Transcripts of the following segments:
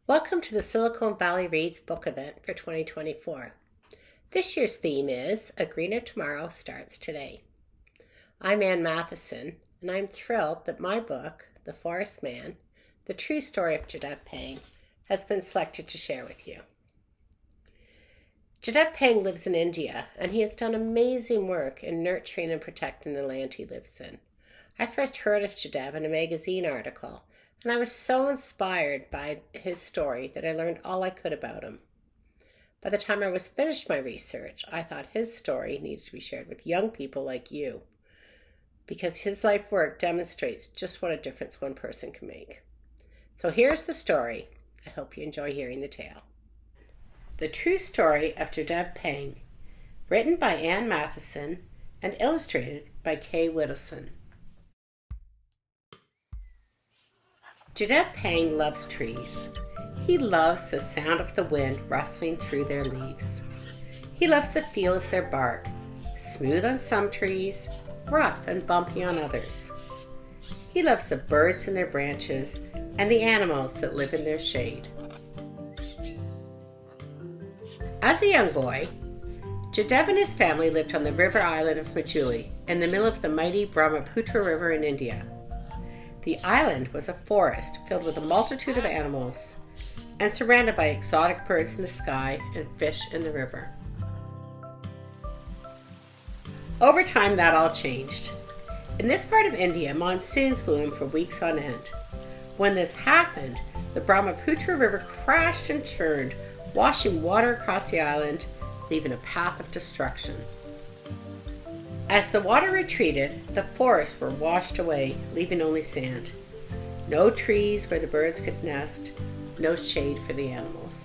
Welcome to the Silicon Valley Reads book event for 2024. This year's theme is A Greener Tomorrow Starts Today. I'm Anne Matheson, and I'm thrilled that my book, The Forest Man, The True Story of Jadeb Pang, has been selected to share with you. Jadeb Pang lives in India, and he has done amazing work in nurturing and protecting the land he lives in. I first heard of Jadeb in a magazine article, and I was so inspired by his story that I learned all I could about him. By the time I was finished my research, I thought his story needed to be shared with young people like you, because his life work demonstrates just what a difference one person can make. So here's the story. I hope you enjoy hearing the tale. The True Story of Jadeb Pang, written by Anne Matheson and illustrated by Kay Whittleson. Jadeb Pang loves trees. He loves the sound of the wind rustling through their leaves. He loves the feel of their bark, smooth on some trees, rough and bumpy on others. He loves the birds in their branches and the animals that live in their shade. As a young boy, Jadeb and his family lived on the river island of Majuli in the middle of the mighty Brahmaputra River in India. The island was a forest filled with a multitude of animals and surrounded by exotic birds in the sky and fish in the river. Over time, that all changed. In this part of India, monsoons blew in for weeks on end. When this happened, the Brahmaputra River crashed and churned, washing water across the island, leaving a path of destruction. As the water retreated, the forests were washed away, leaving only sand. No trees where the birds could nest, no shade for the animals.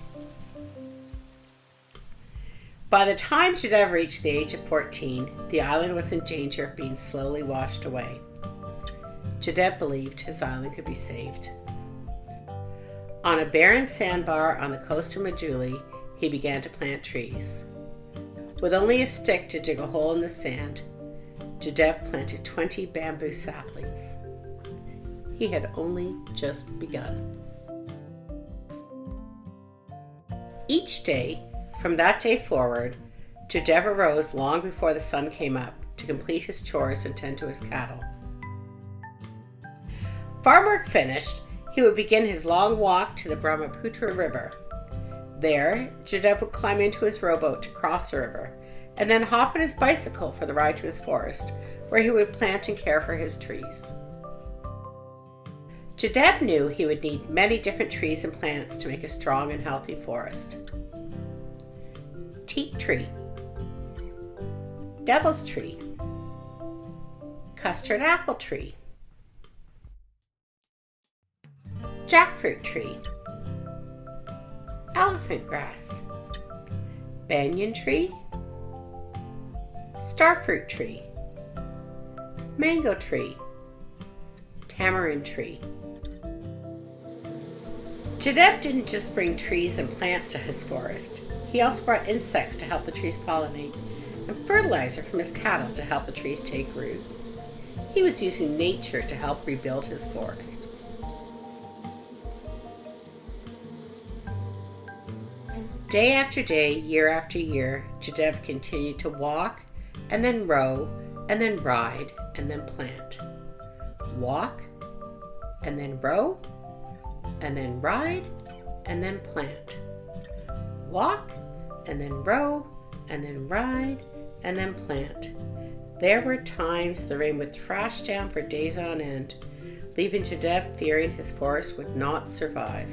By the time Jadeb reached the age of 14, the island was in danger of being slowly washed away. Jadeb believed his island could be saved. On a barren sandbar on the coast of Majuli, he began to plant trees. With only a stick to dig a hole in the sand, Jadeb planted 20 bamboo saplings. He had only just begun. Each day, from that day forward, Jadeb arose long before the sun came up to complete his chores and tend to his cattle. Farm work finished, he would begin his long walk to the Brahmaputra River. There, Jadeb would climb into his rowboat to cross the river, and then hop on his bicycle for the ride to his forest, where he would plant and care for his trees. Jadeb knew he would need many different trees and plants to make a strong and healthy forest. Teak tree, devil's tree, custard apple tree, jackfruit tree, elephant grass, banyan tree, starfruit tree, mango tree, tamarind tree. Jadeb didn't just bring trees and plants to his forest. He also brought insects to help the trees pollinate and fertilizer from his cattle to help the trees take root. He was using nature to help rebuild his forest. Day after day, year after year, Jadeb continued to walk, and then row, and then ride, and then plant. Walk, and then row, and then ride, and then plant. Walk, and then row, and then ride, and then plant. There were times the rain would thrash down for days on end, leaving Jadeb fearing his forest would not survive.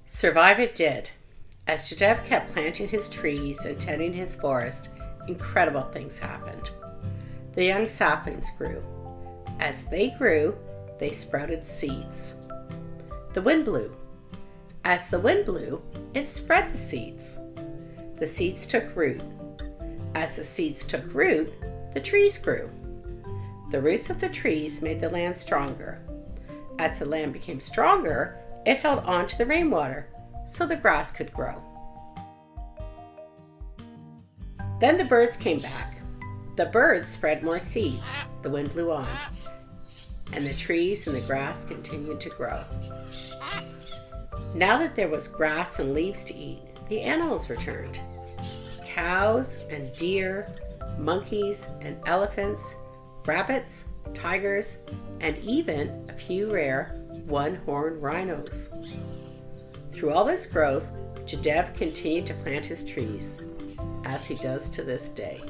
Survive it did. As Jadeb kept planting his trees and tending his forest, incredible things happened. The young saplings grew. As they grew, they sprouted seeds. The wind blew. As the wind blew, it spread the seeds. The seeds took root. As the seeds took root, the trees grew. The roots of the trees made the land stronger. As the land became stronger, it held on to the rainwater, so the grass could grow. Then the birds came back. The birds spread more seeds. The wind blew on. and the trees and the grass continued to grow. Now that there was grass and leaves to eat, the animals returned. Cows and deer, monkeys and elephants, rabbits, tigers, and even a few rare one-horned rhinos. Through all this growth, Jadev continued to plant his trees, as he does to this day.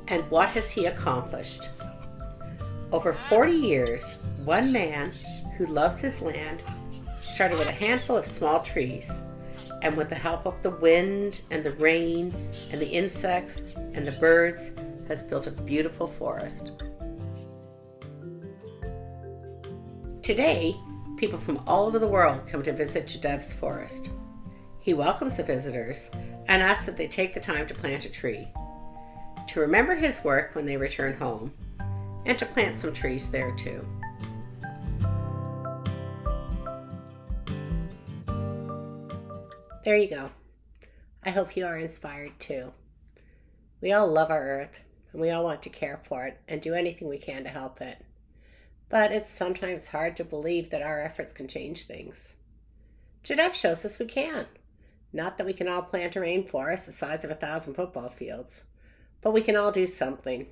And what has he accomplished? Over 40 years, one man who loves his land started with a handful of small trees, and with the help of the wind and the rain and the insects and the birds, has built a beautiful forest. Today, people from all over the world come to visit Jadev's forest. He welcomes the visitors and asks that they take the time to plant a tree, to remember his work when they return home, and to plant some trees there too. There you go. I hope you are inspired too. We all love our earth, and we all want to care for it and do anything we can to help it. But it's sometimes hard to believe that our efforts can change things. Jadev shows us we can. Not that we can all plant a rainforest the size of 1,000 football fields, but we can all do something.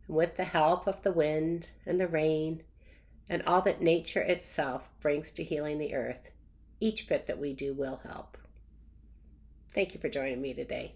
And with the help of the wind and the rain and all that nature itself brings to healing the earth, each bit that we do will help. Thank you for joining me today.